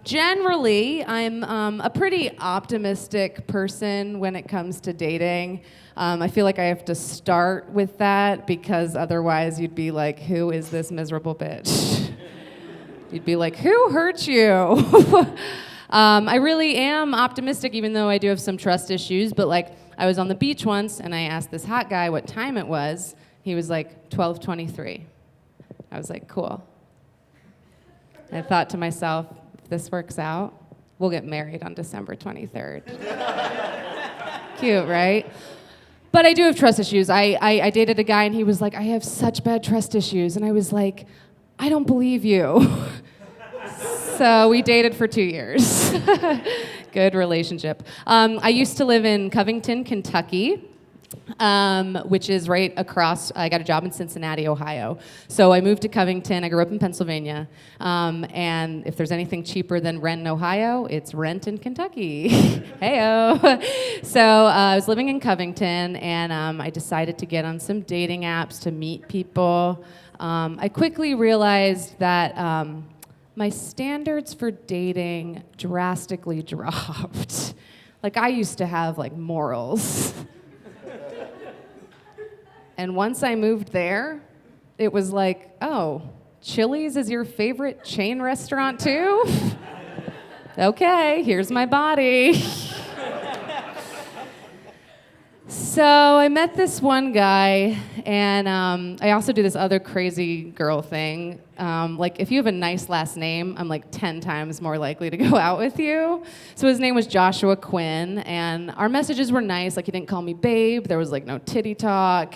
Generally, I'm a pretty optimistic person when it comes to dating. I feel like I have to start with that because otherwise you'd be like, who is this miserable bitch? You'd be like, who hurt you? I really am optimistic, even though I do have some trust issues. But like, I was on the beach once and I asked this hot guy what time it was. He was like, 12:23. I was like, cool. I thought to myself, if this works out, we'll get married on December 23rd. Cute, right? But I do have trust issues. I dated a guy and he was like, I have such bad trust issues. And I was like, I don't believe you. So we dated for 2 years. Good relationship. I used to live in Covington, Kentucky. Which is right across. I got a job in Cincinnati, Ohio. So I moved to Covington. I grew up in Pennsylvania. And if there's anything cheaper than rent in Ohio, it's rent in Kentucky. Heyo. So I was living in Covington, and I decided to get on some dating apps to meet people. I quickly realized that my standards for dating drastically dropped. Like, I used to have, like, morals. And once I moved there, it was like, oh, Chili's is your favorite chain restaurant too? Okay, here's my body. So I met this one guy, and I also do this other crazy girl thing. Like, if you have a nice last name, I'm like 10 times more likely to go out with you. So his name was Joshua Quinn, and our messages were nice. Like, he didn't call me babe. There was like no titty talk,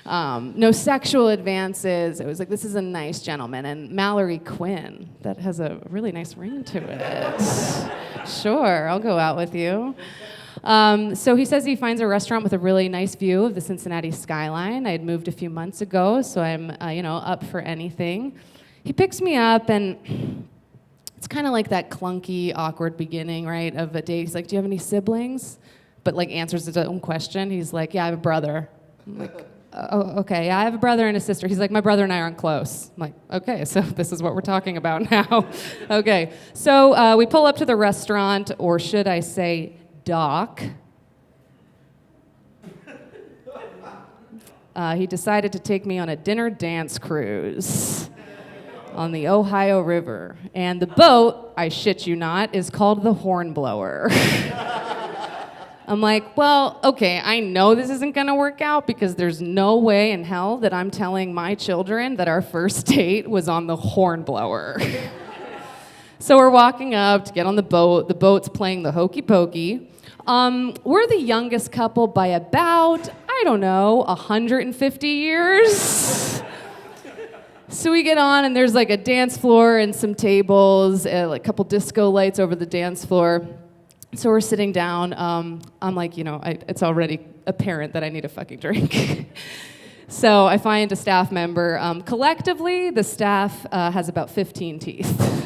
no sexual advances. It was like, this is a nice gentleman. And Mallory Quinn, that has a really nice ring to it. Sure, I'll go out with you. So he says he finds a restaurant with a really nice view of the Cincinnati skyline. I had moved a few months ago, so I'm, up for anything. He picks me up, and it's kind of like that clunky, awkward beginning, right, of a date. He's like, do you have any siblings? But, like, answers his own question. He's like, yeah, I have a brother. I'm like, oh, okay, yeah, I have a brother and a sister. He's like, my brother and I aren't close. I'm like, okay, so this is what we're talking about now. Okay, so we pull up to the restaurant, or should I say dock. He decided to take me on a dinner dance cruise on the Ohio River. And the boat, I shit you not, is called the Hornblower. I'm like, well, okay, I know this isn't gonna work out because there's no way in hell that I'm telling my children that our first date was on the Hornblower. So we're walking up to get on the boat. The boat's playing the hokey pokey. We're the youngest couple by about, 150 years. So we get on, and there's like a dance floor and some tables, like a couple disco lights over the dance floor. So we're sitting down. I'm like, it's already apparent that I need a fucking drink. So I find a staff member. Collectively, the staff has about 15 teeth.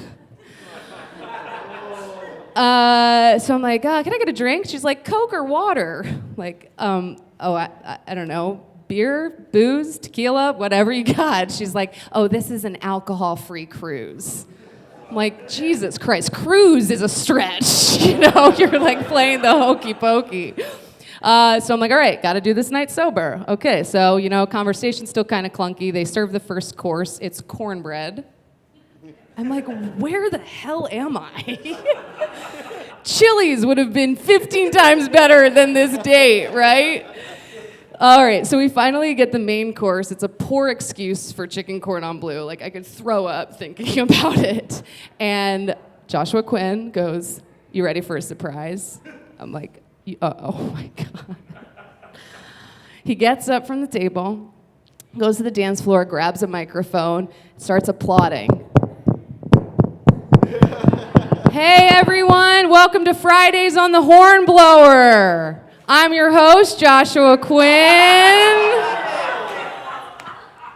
So I'm like, can I get a drink? She's like, Coke or water? Like, I don't know, beer, booze, tequila, whatever you got. She's like, oh, this is an alcohol-free cruise. I'm like, Jesus Christ, cruise is a stretch. You're like playing the hokey pokey. So I'm like, all right, got to do this night sober. Okay, so, conversation's still kind of clunky. They serve the first course. It's cornbread. I'm like, where the hell am I? Chili's would have been 15 times better than this date, right? All right, so we finally get the main course. It's a poor excuse for chicken cordon bleu. Like, I could throw up thinking about it. And Joshua Quinn goes, you ready for a surprise? I'm like, oh my God. He gets up from the table, goes to the dance floor, grabs a microphone, starts applauding. Hey everyone, welcome to Fridays on the Hornblower. I'm your host, Joshua Quinn.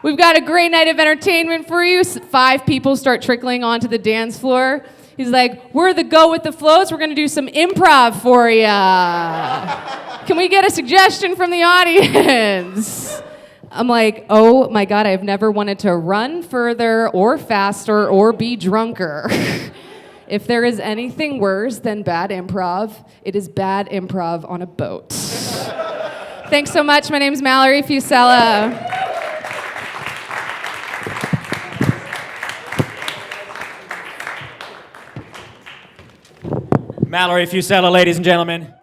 We've got a great night of entertainment for you. 5 people start trickling onto the dance floor. He's like, we're the go with the flows. We're gonna do some improv for ya. Can we get a suggestion from the audience? I'm like, oh my God, I've never wanted to run further or faster or be drunker. If there is anything worse than bad improv, it is bad improv on a boat. Thanks so much. My name's Mallory Fuccella. Mallory Fuccella, ladies and gentlemen.